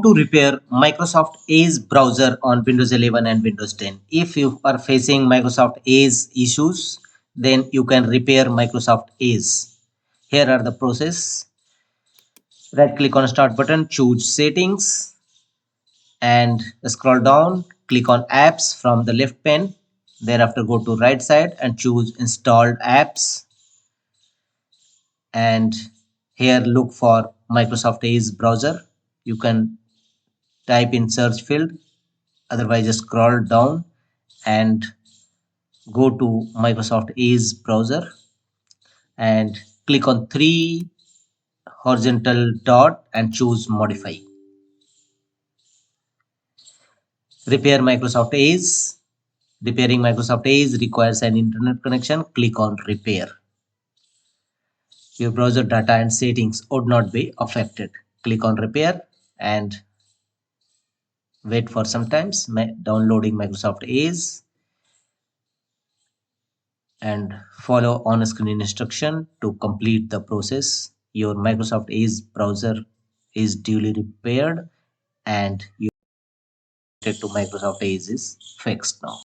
to repair Microsoft Edge browser on Windows 11 and Windows 10. If you are facing Microsoft Edge issues, then you can repair Microsoft Edge. Here are the process. Right click on start button, choose settings and scroll down, click on apps from the left pane. Thereafter go to right side and choose installed apps, and here look for Microsoft Edge browser. You can type in search field, otherwise just scroll down and go to Microsoft Edge browser and click on three horizontal dot and choose modify. Repair Microsoft Edge. Repairing Microsoft Edge requires an internet connection. Click on repair. Your browser data and settings would not be affected. Click on repair and wait for some time. Downloading Microsoft Edge and follow on-screen instruction to complete the process. Your Microsoft Edge browser is duly repaired and your to Microsoft Edge is fixed now.